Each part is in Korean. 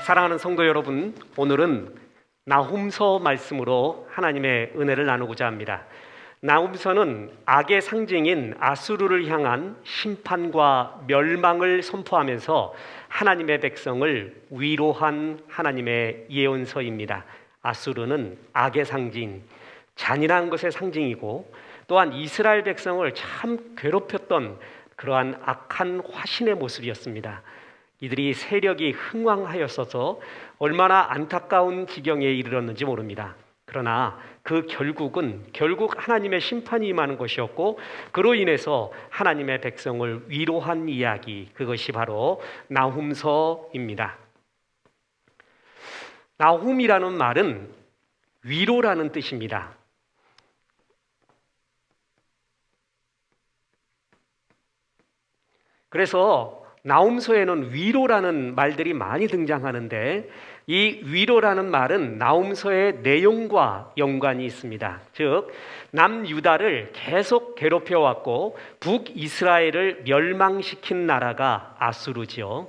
사랑하는 성도 여러분, 오늘은 나훔서 말씀으로 하나님의 은혜를 나누고자 합니다. 나훔서는 악의 상징인 아수르를 향한 심판과 멸망을 선포하면서 하나님의 백성을 위로한 하나님의 예언서입니다. 아수르는 악의 상징, 잔인한 것의 상징이고 또한 이스라엘 백성을 참 괴롭혔던 그러한 악한 화신의 모습이었습니다. 이들이 세력이 흥왕하였어서 얼마나 안타까운 지경에 이르렀는지 모릅니다. 그러나 그 결국 하나님의 심판이 임하는 것이었고, 그로 인해서 하나님의 백성을 위로한 이야기, 그것이 바로 나훔서입니다. 나훔이라는 말은 위로라는 뜻입니다. 그래서 나훔서에는 위로라는 말들이 많이 등장하는데, 이 위로라는 말은 나훔서의 내용과 연관이 있습니다. 즉, 남유다를 계속 괴롭혀왔고 북이스라엘을 멸망시킨 나라가 아수르지요.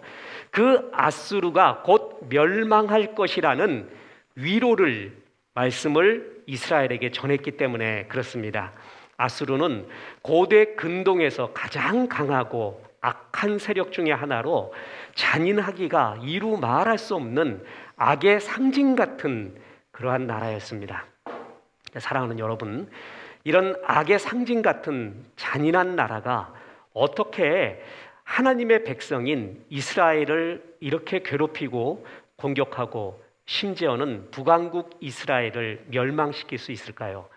그 아수르가 곧 멸망할 것이라는 위로를 말씀을 이스라엘에게 전했기 때문에 그렇습니다. 아수르는 고대 근동에서 가장 강하고 악한 세력 중에 하나로 잔인하기가 이루 말할 수 없는 악의 상징 같은 그러한 나라였습니다. 사랑하는 여러분, 이런 악의 상징 같은 잔인한 나라가 어떻게 하나님의 백성인 이스라엘을 이렇게 괴롭히고 공격하고 심지어는 북왕국 이스라엘을 멸망시킬 수 있을까요?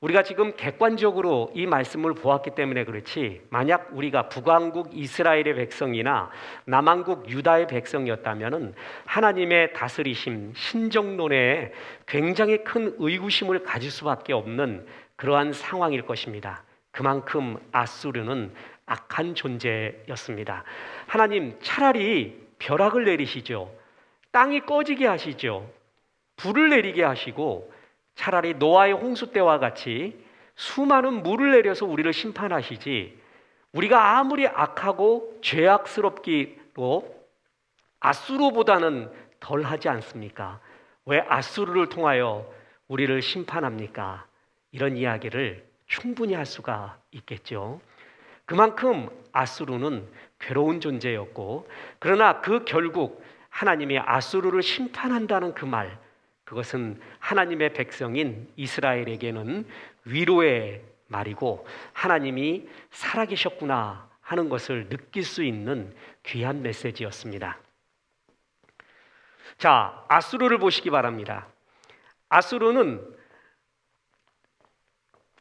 우리가 지금 객관적으로 이 말씀을 보았기 때문에 그렇지, 만약 우리가 북왕국 이스라엘의 백성이나 남왕국 유다의 백성이었다면 하나님의 다스리심, 신정론에 굉장히 큰 의구심을 가질 수밖에 없는 그러한 상황일 것입니다. 그만큼 아수르는 악한 존재였습니다. 하나님 차라리 벼락을 내리시죠. 땅이 꺼지게 하시죠. 불을 내리게 하시고 차라리 노아의 홍수 때와 같이 수많은 물을 내려서 우리를 심판하시지, 우리가 아무리 악하고 죄악스럽기로 아수르보다는 덜하지 않습니까? 왜 아수르를 통하여 우리를 심판합니까? 이런 이야기를 충분히 할 수가 있겠죠. 그만큼 아수르는 괴로운 존재였고, 그러나 그 결국 하나님이 아수르를 심판한다는 그 말, 그것은 하나님의 백성인 이스라엘에게는 위로의 말이고 하나님이 살아계셨구나 하는 것을 느낄 수 있는 귀한 메시지였습니다. 자, 아수르를 보시기 바랍니다. 아수르는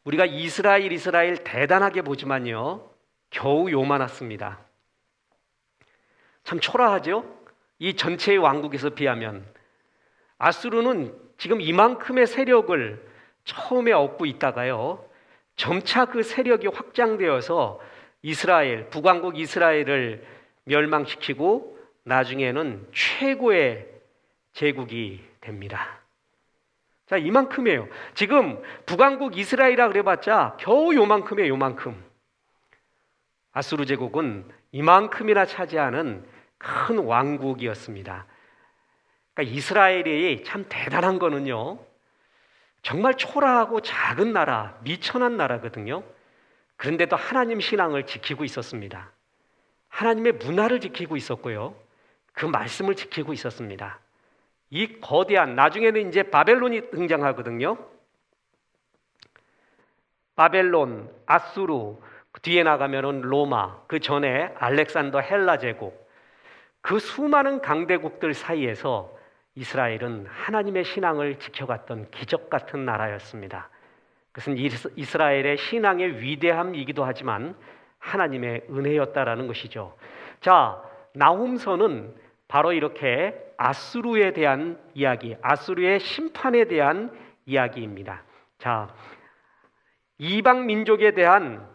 우리가 이스라엘 대단하게 보지만요, 겨우 요만했습니다. 참 초라하죠? 이 전체의 왕국에서 비하면. 아수르는 지금 이만큼의 세력을 처음에 얻고 있다가요, 점차 그 세력이 확장되어서 이스라엘, 북왕국 이스라엘을 멸망시키고 나중에는 최고의 제국이 됩니다. 자, 이만큼이에요. 지금 북왕국 이스라엘이라 그래봤자 겨우 요만큼이에요, 요만큼. 아수르 제국은 이만큼이나 차지하는 큰 왕국이었습니다. 그러니까 이스라엘이 참 대단한 거는요, 정말 초라하고 작은 나라, 미천한 나라거든요. 그런데도 하나님 신앙을 지키고 있었습니다. 하나님의 문화를 지키고 있었고요, 그 말씀을 지키고 있었습니다. 이 거대한, 나중에는 이제 바벨론이 등장하거든요. 바벨론, 아수르, 뒤에 나가면은 로마, 그 전에 알렉산더 헬라 제국, 그 수많은 강대국들 사이에서 이스라엘은 하나님의 신앙을 지켜갔던 기적 같은 나라였습니다. 그것은 이스라엘의 신앙의 위대함이기도 하지만 하나님의 은혜였다라는 것이죠. 자, 나훔서는 바로 이렇게 아수르에 대한 이야기, 아수르의 심판에 대한 이야기입니다. 자, 이방 민족에 대한,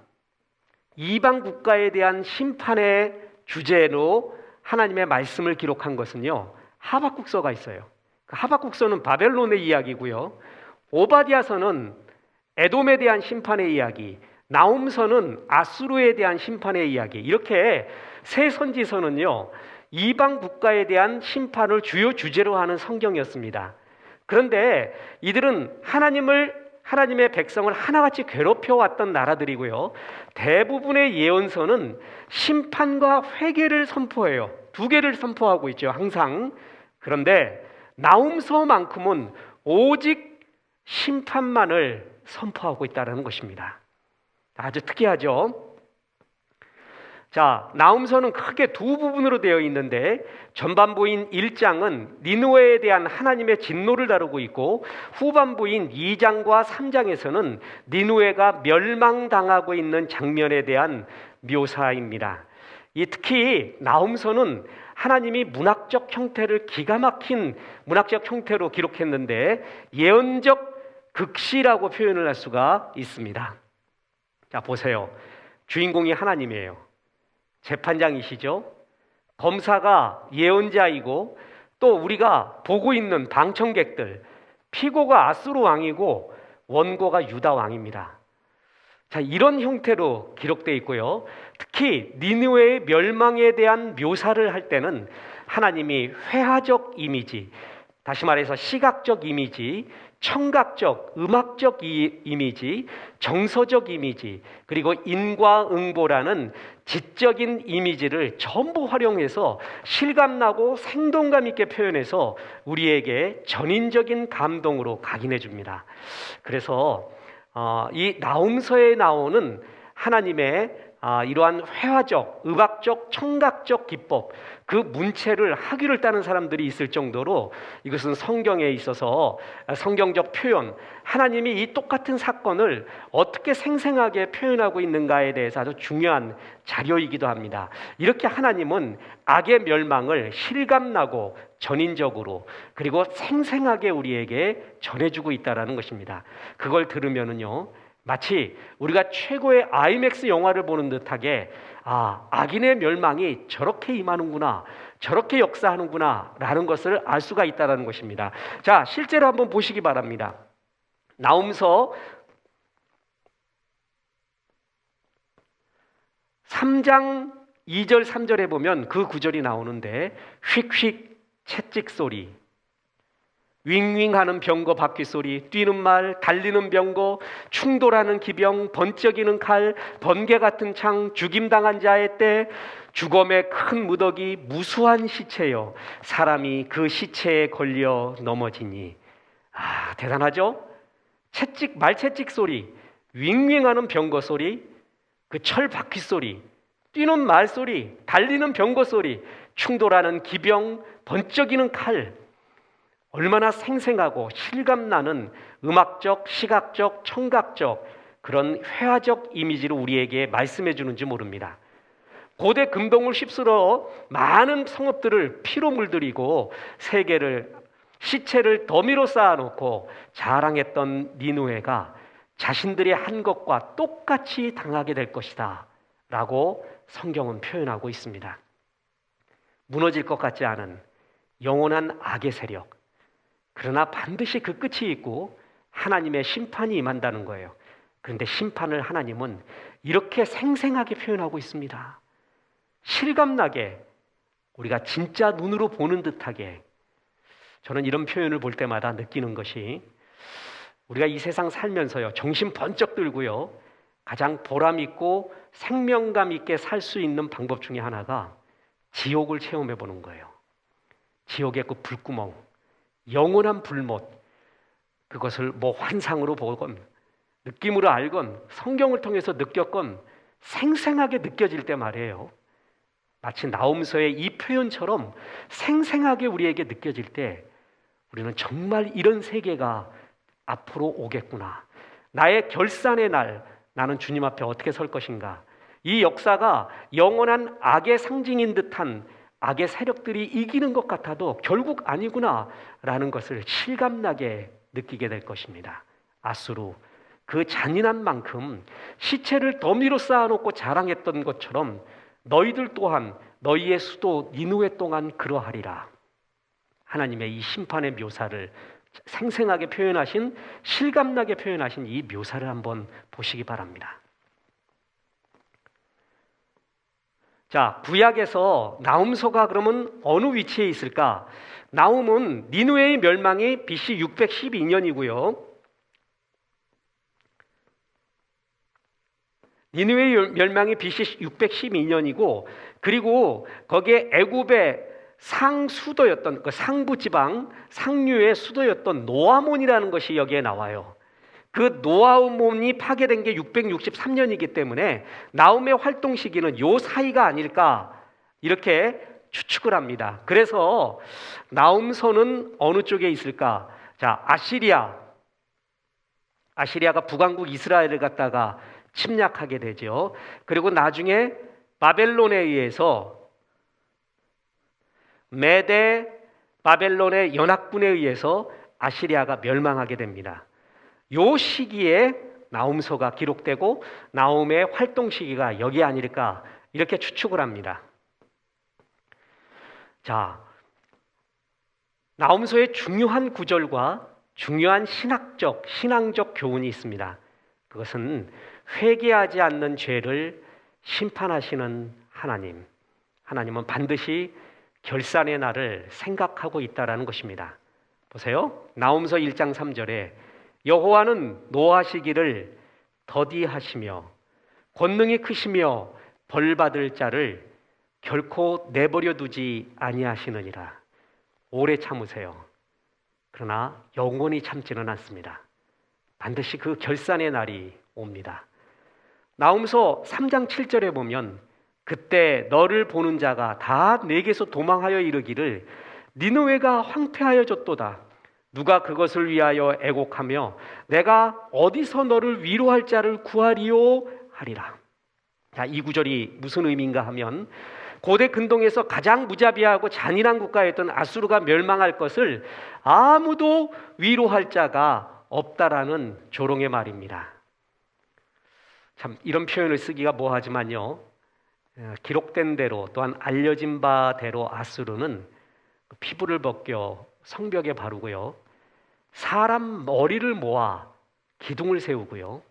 이방 국가에 대한 심판의 주제로 하나님의 말씀을 기록한 것은요, 하박국서가 있어요. 하박국서는 바벨론의 이야기고요, 오바댜서는 에돔에 대한 심판의 이야기, 나훔서는 아수르에 대한 심판의 이야기, 이렇게 세 선지서는요, 이방 국가에 대한 심판을 주요 주제로 하는 성경이었습니다. 그런데 이들은 하나님의 백성을 하나같이 괴롭혀 왔던 나라들이고요. 대부분의 예언서는 심판과 회개를 선포해요. 두 개를 선포하고 있죠, 항상. 그런데 나훔서만큼은 오직 심판만을 선포하고 있다는 것입니다. 아주 특이하죠? 자, 나훔서는 크게 두 부분으로 되어 있는데 전반부인 1장은 니느웨에 대한 하나님의 진노를 다루고 있고 후반부인 2장과 3장에서는 니느웨가 멸망당하고 있는 장면에 대한 묘사입니다. 특히 나훔서는 하나님이 문학적 형태를 기가 막힌 문학적 형태로 기록했는데 예언적 극시라고 표현을 할 수가 있습니다. 자, 보세요. 주인공이 하나님이에요. 재판장이시죠. 검사가 예언자이고 또 우리가 보고 있는 방청객들, 피고가 아수르 왕이고 원고가 유다 왕입니다. 자, 이런 형태로 기록되어 있고요. 특히 니느웨의 멸망에 대한 묘사를 할 때는 하나님이 회화적 이미지, 다시 말해서 시각적 이미지, 청각적, 음악적 이미지, 정서적 이미지, 그리고 인과응보라는 지적인 이미지를 전부 활용해서 실감나고 생동감 있게 표현해서 우리에게 전인적인 감동으로 각인해 줍니다. 그래서 이 나훔서에 나오는 하나님의 이러한 회화적, 음악적, 청각적 기법, 그 문체를 학위를 따는 사람들이 있을 정도로 이것은 성경에 있어서 성경적 표현, 하나님이 이 똑같은 사건을 어떻게 생생하게 표현하고 있는가에 대해서 아주 중요한 자료이기도 합니다. 이렇게 하나님은 악의 멸망을 실감나고 전인적으로 그리고 생생하게 우리에게 전해주고 있다는 것입니다. 그걸 들으면은요, 마치 우리가 최고의 아이맥스 영화를 보는 듯하게 악인의 멸망이 저렇게 임하는구나, 저렇게 역사하는구나 라는 것을 알 수가 있다는 것입니다. 자, 실제로 한번 보시기 바랍니다. 나훔서 3장 2절 3절에 보면 그 구절이 나오는데 휙휙 채찍 소리, 윙윙하는 병거 바퀴 소리, 뛰는 말, 달리는 병거, 충돌하는 기병, 번쩍이는 칼, 번개 같은 창, 죽임당한 자의 때, 죽음의 큰 무더기, 무수한 시체여 사람이 그 시체에 걸려 넘어지니. 대단하죠? 말채찍 소리, 윙윙하는 병거 소리, 그 철 바퀴 소리, 뛰는 말 소리, 달리는 병거 소리, 충돌하는 기병, 번쩍이는 칼, 얼마나 생생하고 실감나는 음악적, 시각적, 청각적 그런 회화적 이미지로 우리에게 말씀해 주는지 모릅니다. 고대 금동을 휩쓸어 많은 성읍들을 피로 물들이고 시체를 더미로 쌓아놓고 자랑했던 니느웨가 자신들이 한 것과 똑같이 당하게 될 것이다 라고 성경은 표현하고 있습니다. 무너질 것 같지 않은 영원한 악의 세력, 그러나 반드시 그 끝이 있고 하나님의 심판이 임한다는 거예요. 그런데 심판을 하나님은 이렇게 생생하게 표현하고 있습니다. 실감나게, 우리가 진짜 눈으로 보는 듯하게. 저는 이런 표현을 볼 때마다 느끼는 것이, 우리가 이 세상 살면서요, 정신 번쩍 들고요, 가장 보람 있고 생명감 있게 살 수 있는 방법 중에 하나가 지옥을 체험해 보는 거예요. 지옥의 그 불구멍, 영원한 불못, 그것을 환상으로 보건 느낌으로 알건 성경을 통해서 느꼈건 생생하게 느껴질 때 말이에요. 마치 나훔서의 이 표현처럼 생생하게 우리에게 느껴질 때 우리는 정말 이런 세계가 앞으로 오겠구나. 나의 결산의 날, 나는 주님 앞에 어떻게 설 것인가. 이 역사가 영원한 악의 상징인 듯한 악의 세력들이 이기는 것 같아도 결국 아니구나 라는 것을 실감나게 느끼게 될 것입니다. 아수르, 그 잔인한 만큼 시체를 더미로 쌓아놓고 자랑했던 것처럼 너희들 또한 너희의 수도 니느웨 동안 그러하리라. 하나님의 이 심판의 묘사를 생생하게 표현하신, 실감나게 표현하신 이 묘사를 한번 보시기 바랍니다. 자, 구약에서 나움소가 그러면 어느 위치에 있을까? 나움은 니느웨의 멸망이 BC 612년이고요. 니느웨의 멸망이 BC 612년이고, 그리고 거기에 애굽의 상수도였던 그 상부 지방 상류의 수도였던 노아몬이라는 것이 여기에 나와요. 그 노아몬이 파괴된 게 663년이기 때문에 나움의 활동 시기는 요 사이가 아닐까 이렇게 추측을 합니다. 그래서 나움서는 어느 쪽에 있을까? 자, 아시리아가 북왕국 이스라엘을 갖다가 침략하게 되죠. 그리고 나중에 바벨론에 의해서 메대 바벨론의 연합군에 의해서 아시리아가 멸망하게 됩니다. 요 시기에 나움서가 기록되고 나움의 활동 시기가 여기 아닐까 이렇게 추측을 합니다. 자, 나움서의 중요한 구절과 중요한 신앙적 교훈이 있습니다. 그것은 회개하지 않는 죄를 심판하시는 하나님은 반드시 결산의 날을 생각하고 있다라는 것입니다. 보세요. 나움서 1장 3절에 여호와는 노하시기를 더디하시며 권능이 크시며 벌받을 자를 결코 내버려 두지 아니하시느니라. 오래 참으세요. 그러나 영원히 참지는 않습니다. 반드시 그 결산의 날이 옵니다. 나움서 3장 7절에 보면 그때 너를 보는 자가 다 내게서 도망하여 이르기를 니느웨가 황폐하여졌도다. 누가 그것을 위하여 애곡하며 내가 어디서 너를 위로할 자를 구하리요 하리라. 자, 이 구절이 무슨 의미인가 하면 고대 근동에서 가장 무자비하고 잔인한 국가였던 아수르가 멸망할 것을 아무도 위로할 자가 없다라는 조롱의 말입니다. 참 이런 표현을 쓰기가 뭐하지만요, 기록된 대로 또한 알려진 바대로 아수르는 피부를 벗겨 성벽에 바르고요, 사람 머리를 모아 기둥을 세우고요,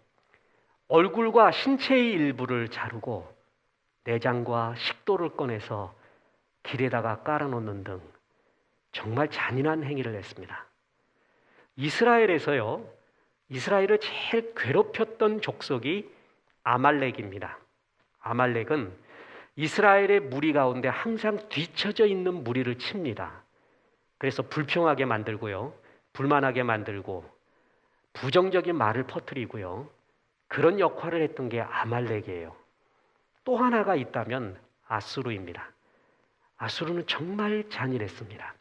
얼굴과 신체의 일부를 자르고 내장과 식도를 꺼내서 길에다가 깔아놓는 등 정말 잔인한 행위를 했습니다. 이스라엘을 제일 괴롭혔던 족속이 아말렉입니다. 아말렉은 이스라엘의 무리 가운데 항상 뒤처져 있는 무리를 칩니다. 그래서 불평하게 만들고요, 불만하게 만들고 부정적인 말을 퍼뜨리고요, 그런 역할을 했던 게 아말렉이에요. 또 하나가 있다면 아수르입니다. 아수르는 정말 잔인했습니다.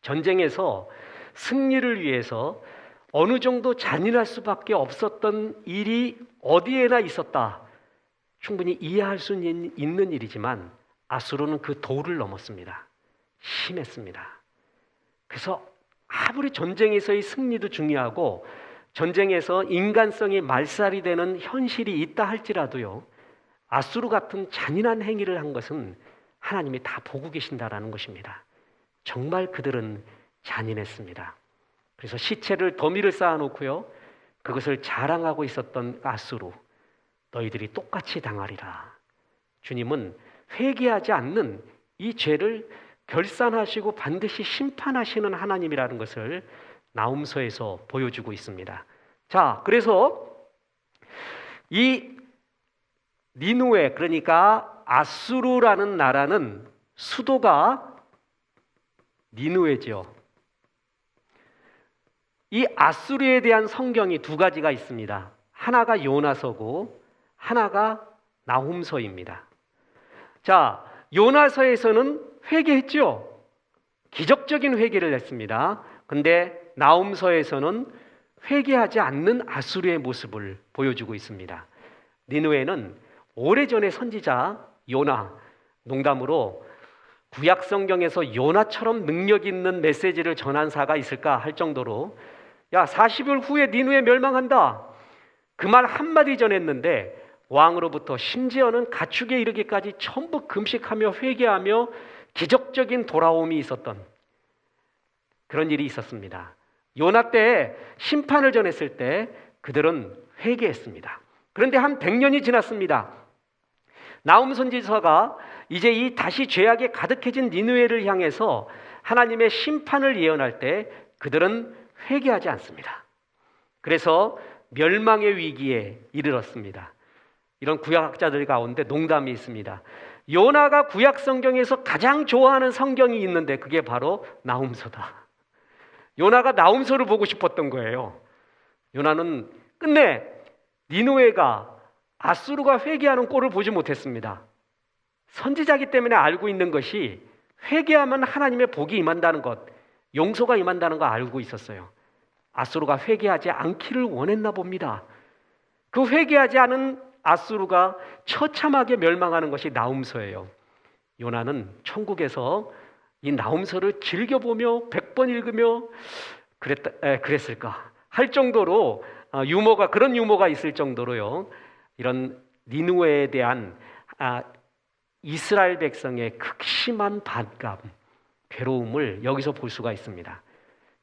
전쟁에서 승리를 위해서 어느 정도 잔인할 수밖에 없었던 일이 어디에나 있었다. 충분히 이해할 수 있는 일이지만 아수르는 그 도를 넘었습니다. 심했습니다. 그래서 아무리 전쟁에서의 승리도 중요하고 전쟁에서 인간성이 말살이 되는 현실이 있다 할지라도요, 아수르 같은 잔인한 행위를 한 것은 하나님이 다 보고 계신다라는 것입니다. 정말 그들은 잔인했습니다. 그래서 시체를 더미를 쌓아놓고요, 그것을 자랑하고 있었던 아수르, 너희들이 똑같이 당하리라. 주님은 회개하지 않는 이 죄를 결산하시고 반드시 심판하시는 하나님이라는 것을 나움서에서 보여주고 있습니다. 자, 그래서 이 니느웨, 그러니까 아수르라는 나라는 수도가 니느웨죠. 이 아수르에 대한 성경이 두 가지가 있습니다. 하나가 요나서고 하나가 나훔서입니다. 자, 요나서에서는 회개했죠. 기적적인 회개를 했습니다. 근데 나훔서에서는 회개하지 않는 아수르의 모습을 보여주고 있습니다. 니느웨는 오래전에 선지자 요나, 농담으로 구약 성경에서 요나처럼 능력 있는 메시지를 전한 사가 있을까 할 정도로, 야, 40일 후에 니느웨 멸망한다, 그 말 한마디 전했는데 왕으로부터 심지어는 가축에 이르기까지 전부 금식하며 회개하며 기적적인 돌아옴이 있었던 그런 일이 있었습니다. 요나 때 심판을 전했을 때 그들은 회개했습니다. 그런데 한 100년이 지났습니다. 나훔 선지서가 이제 이 다시 죄악에 가득해진 니느웨를 향해서 하나님의 심판을 예언할 때 그들은 회개하지 않습니다. 그래서 멸망의 위기에 이르렀습니다. 이런 구약학자들 가운데 농담이 있습니다. 요나가 구약 성경에서 가장 좋아하는 성경이 있는데 그게 바로 나훔서다. 요나가 나훔서를 보고 싶었던 거예요. 요나는 끝내 니느웨가 아수르가 회개하는 꼴을 보지 못했습니다. 선지자기 때문에 알고 있는 것이 회개하면 하나님의 복이 임한다는 것, 용서가 임한다는 거 알고 있었어요. 아수르가 회개하지 않기를 원했나 봅니다. 그 회개하지 않은 아수르가 처참하게 멸망하는 것이 나훔서예요. 요나는 천국에서 이 나훔서를 즐겨보며 100번 읽으며 그랬을까 할 정도로 그런 유머가 있을 정도로요. 이런 니느웨에 대한 이스라엘 백성의 극심한 반감, 괴로움을 여기서 볼 수가 있습니다.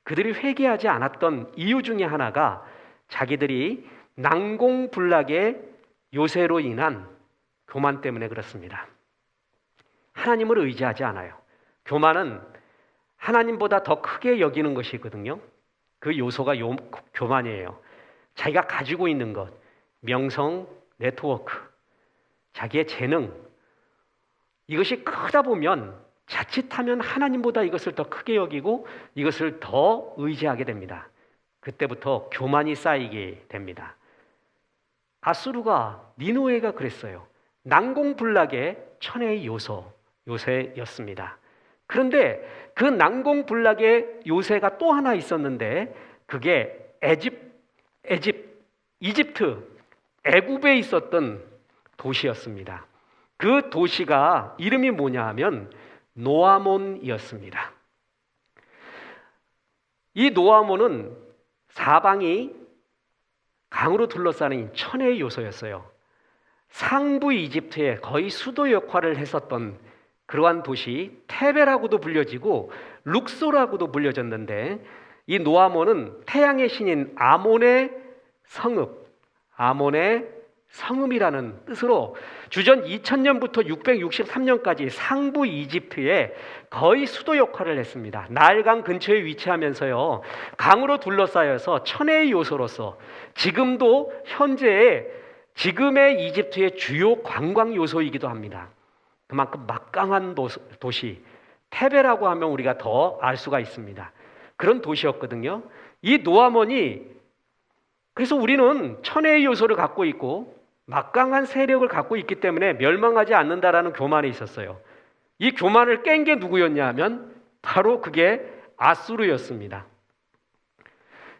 그들이 회개하지 않았던 이유 중에 하나가 자기들이 난공불락의 요새로 인한 교만 때문에 그렇습니다. 하나님을 의지하지 않아요. 교만은 하나님보다 더 크게 여기는 것이거든요. 그 요소가 교만이에요. 자기가 가지고 있는 것, 명성, 네트워크, 자기의 재능, 이것이 크다 보면 자칫하면 하나님보다 이것을 더 크게 여기고 이것을 더 의지하게 됩니다. 그때부터 교만이 쌓이게 됩니다. 아수르가 니느웨가 그랬어요. 난공불락의 천혜의 요새였습니다. 그런데 그 난공불락의 요새가 또 하나 있었는데 그게 이집트, 애굽에 있었던 도시였습니다. 그 도시가 이름이 뭐냐 하면 노아몬이었습니다. 이 노아몬은 사방이 강으로 둘러싸인 천혜의 요소였어요. 상부 이집트의 거의 수도 역할을 했었던 그러한 도시 테베라고도 불려지고 룩소라고도 불려졌는데 이 노아몬은 태양의 신인 아몬의 성읍이라는 뜻으로 주전 2000년부터 663년까지 상부 이집트의 거의 수도 역할을 했습니다. 나일강 근처에 위치하면서요, 강으로 둘러싸여서 천혜의 요소로서 지금의 이집트의 주요 관광 요소이기도 합니다. 그만큼 막강한 도시, 테베라고 하면 우리가 더 알 수가 있습니다. 그런 도시였거든요. 이 노아몬이, 그래서 우리는 천혜의 요소를 갖고 있고 막강한 세력을 갖고 있기 때문에 멸망하지 않는다라는 교만이 있었어요. 이 교만을 깬 게 누구였냐 하면 바로 그게 아수르였습니다.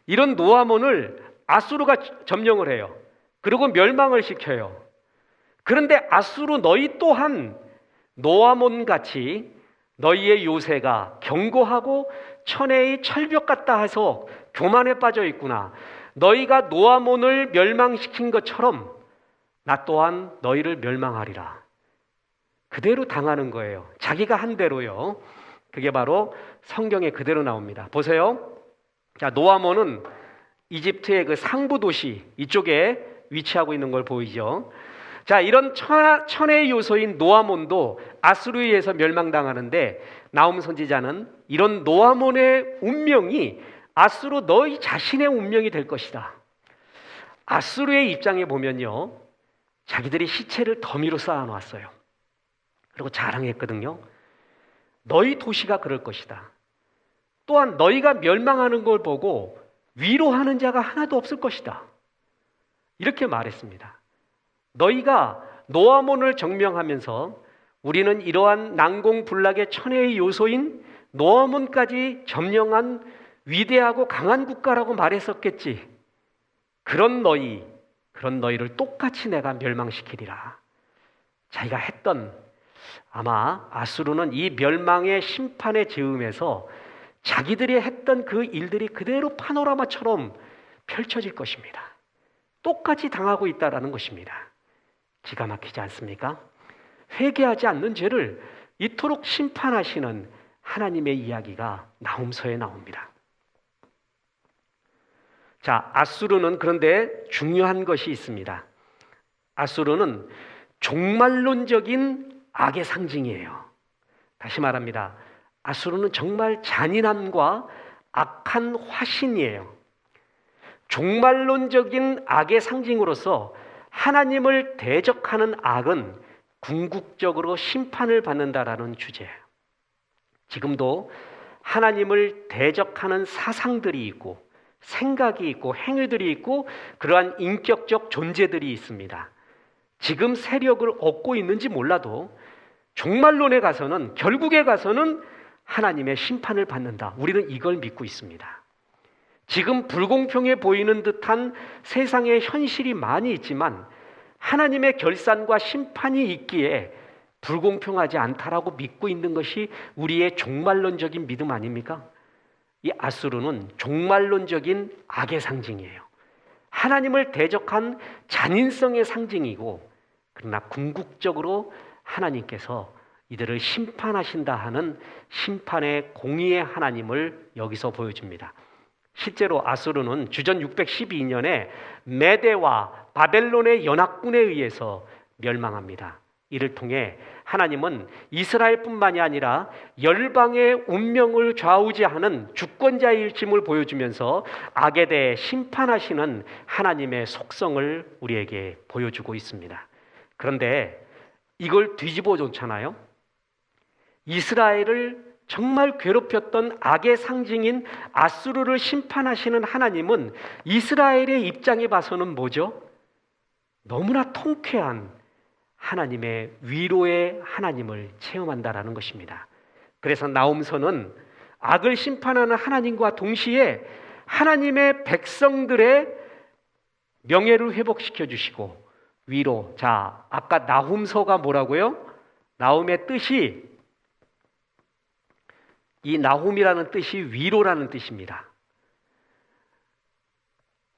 이런 노아몬을 아수르가 점령을 해요. 그리고 멸망을 시켜요. 그런데 아수르 너희 또한 노아몬같이 너희의 요새가 견고하고 천혜의 철벽 같다 해서 교만에 빠져 있구나. 너희가 노아몬을 멸망시킨 것처럼 나 또한 너희를 멸망하리라. 그대로 당하는 거예요. 자기가 한 대로요. 그게 바로 성경에 그대로 나옵니다. 보세요. 자, 노아몬은 이집트의 그 상부 도시 이쪽에 위치하고 있는 걸 보이죠. 자, 이런 천혜의 요소인 노아몬도 아수르에 의해서 멸망당하는데 나훔 선지자는 이런 노아몬의 운명이 아수르 너희 자신의 운명이 될 것이다. 아수르의 입장에 보면요, 자기들이 시체를 더미로 쌓아놓았어요. 그리고 자랑했거든요. 너희 도시가 그럴 것이다. 또한 너희가 멸망하는 걸 보고 위로하는 자가 하나도 없을 것이다. 이렇게 말했습니다. 너희가 노아몬을 정명하면서 우리는 이러한 난공불락의 천혜의 요소인 노아몬까지 점령한 위대하고 강한 국가라고 말했었겠지. 그런 너희를 똑같이 내가 멸망시키리라. 자기가 했던, 아마 아수르는 이 멸망의 심판의 즈음에서 자기들이 했던 그 일들이 그대로 파노라마처럼 펼쳐질 것입니다. 똑같이 당하고 있다라는 것입니다. 기가 막히지 않습니까? 회개하지 않는 죄를 이토록 심판하시는 하나님의 이야기가 나훔서에 나옵니다. 자, 아수르는 그런데 중요한 것이 있습니다. 아수르는 종말론적인 악의 상징이에요. 다시 말합니다. 아수르는 정말 잔인함과 악한 화신이에요. 종말론적인 악의 상징으로서 하나님을 대적하는 악은 궁극적으로 심판을 받는다라는 주제예요. 지금도 하나님을 대적하는 사상들이 있고 생각이 있고 행위들이 있고 그러한 인격적 존재들이 있습니다. 지금 세력을 얻고 있는지 몰라도 종말론에 가서는 결국에 가서는 하나님의 심판을 받는다. 우리는 이걸 믿고 있습니다. 지금 불공평해 보이는 듯한 세상의 현실이 많이 있지만 하나님의 결산과 심판이 있기에 불공평하지 않다라고 믿고 있는 것이 우리의 종말론적인 믿음 아닙니까? 이 아수르는 종말론적인 악의 상징이에요. 하나님을 대적한 잔인성의 상징이고, 그러나 궁극적으로 하나님께서 이들을 심판하신다 하는 심판의 공의의 하나님을 여기서 보여줍니다. 실제로 아수르는 주전 612년에 메대와 바벨론의 연합군에 의해서 멸망합니다. 이를 통해 하나님은 이스라엘뿐만이 아니라 열방의 운명을 좌우지하는 주권자일심을 보여주면서 악에 대해 심판하시는 하나님의 속성을 우리에게 보여주고 있습니다. 그런데 이걸 뒤집어 놓잖아요. 이스라엘을 정말 괴롭혔던 악의 상징인 아수르를 심판하시는 하나님은 이스라엘의 입장에 봐서는 뭐죠? 너무나 통쾌한 하나님의 위로의 하나님을 체험한다라는 것입니다. 그래서 나홈서는 악을 심판하는 하나님과 동시에 하나님의 백성들의 명예를 회복시켜 주시고 위로. 자, 아까 나홈서가 뭐라고요? 나홈의 뜻이, 이 나홈이라는 뜻이 위로라는 뜻입니다.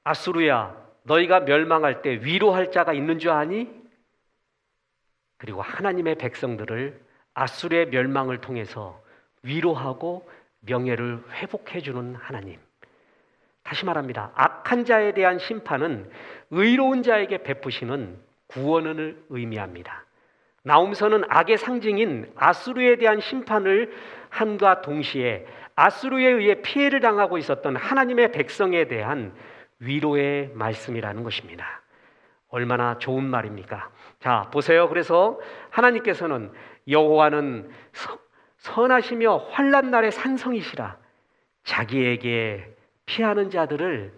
아수르야, 너희가 멸망할 때 위로할 자가 있는 줄 아니? 그리고 하나님의 백성들을 아수르의 멸망을 통해서 위로하고 명예를 회복해 주는 하나님. 다시 말합니다. 악한 자에 대한 심판은 의로운 자에게 베푸시는 구원을 의미합니다. 나홈서는 악의 상징인 아수르에 대한 심판을 함과 동시에 아수르에 의해 피해를 당하고 있었던 하나님의 백성에 대한 위로의 말씀이라는 것입니다. 얼마나 좋은 말입니까? 자, 보세요. 그래서 하나님께서는 여호와는 선하시며 환난 날의 산성이시라. 자기에게 피하는 자들을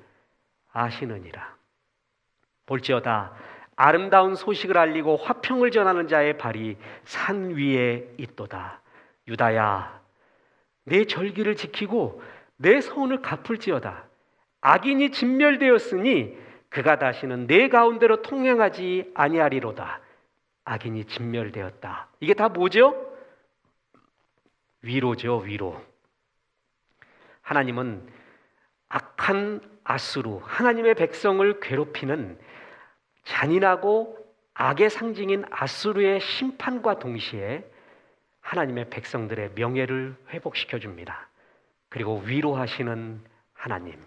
아시느니라. 볼지어다 아름다운 소식을 알리고 화평을 전하는 자의 발이 산 위에 있도다. 유다야, 내 절기를 지키고 내 서원을 갚을지어다. 악인이 진멸되었으니 그가 다시는 내 가운데로 통행하지 아니하리로다. 악인이 진멸되었다. 이게 다 뭐죠? 위로죠, 위로. 하나님은 악한 아수르, 하나님의 백성을 괴롭히는 잔인하고 악의 상징인 아수르의 심판과 동시에 하나님의 백성들의 명예를 회복시켜 줍니다. 그리고 위로하시는 하나님.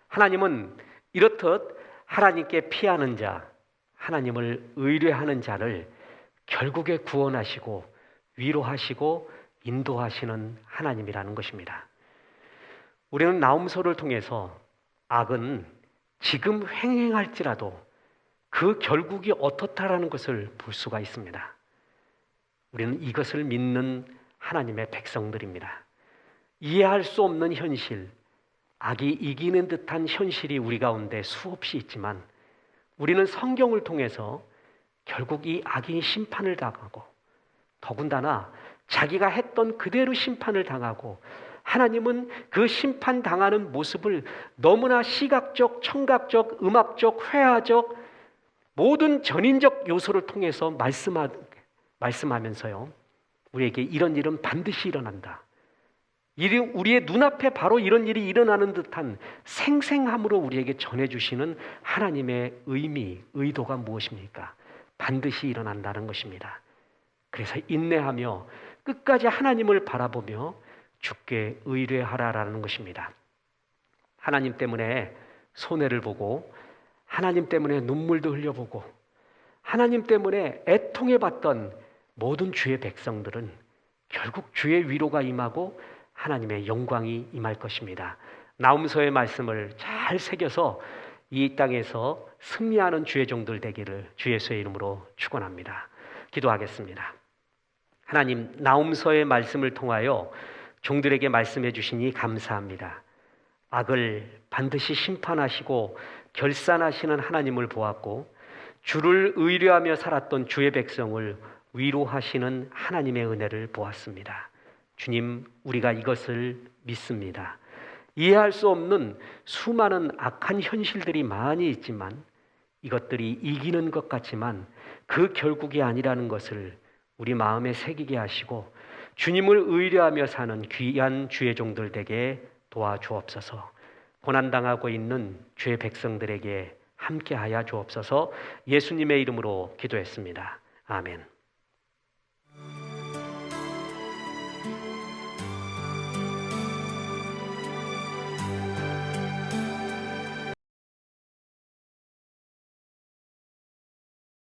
하나님은 이렇듯 하나님께 피하는 자, 하나님을 의뢰하는 자를 결국에 구원하시고 위로하시고 인도하시는 하나님이라는 것입니다. 우리는 나홈서를 통해서 악은 지금 횡행할지라도 그 결국이 어떻다라는 것을 볼 수가 있습니다. 우리는 이것을 믿는 하나님의 백성들입니다. 이해할 수 없는 현실, 악이 이기는 듯한 현실이 우리 가운데 수없이 있지만 우리는 성경을 통해서 결국 이 악이 심판을 당하고 더군다나 자기가 했던 그대로 심판을 당하고 하나님은 그 심판당하는 모습을 너무나 시각적, 청각적, 음악적, 회화적 모든 전인적 요소를 통해서 말씀하면서요. 우리에게 이런 일은 반드시 일어난다. 우리의 눈앞에 바로 이런 일이 일어나는 듯한 생생함으로 우리에게 전해주시는 하나님의 의미, 의도가 무엇입니까? 반드시 일어난다는 것입니다. 그래서 인내하며 끝까지 하나님을 바라보며 주께 의뢰하라라는 것입니다. 하나님 때문에 손해를 보고 하나님 때문에 눈물도 흘려보고 하나님 때문에 애통해봤던 모든 주의 백성들은 결국 주의 위로가 임하고 하나님의 영광이 임할 것입니다. 나훔서의 말씀을 잘 새겨서 이 땅에서 승리하는 주의 종들 되기를 주 예수의 이름으로 축원합니다. 기도하겠습니다. 하나님, 나훔서의 말씀을 통하여 종들에게 말씀해 주시니 감사합니다. 악을 반드시 심판하시고 결산하시는 하나님을 보았고 주를 의뢰하며 살았던 주의 백성을 위로하시는 하나님의 은혜를 보았습니다. 주님, 우리가 이것을 믿습니다. 이해할 수 없는 수많은 악한 현실들이 많이 있지만 이것들이 이기는 것 같지만 그 결국이 아니라는 것을 우리 마음에 새기게 하시고 주님을 의뢰하며 사는 귀한 주의 종들 되게 도와주옵소서. 고난당하고 있는 주의 백성들에게 함께하여 주옵소서. 예수님의 이름으로 기도했습니다. 아멘.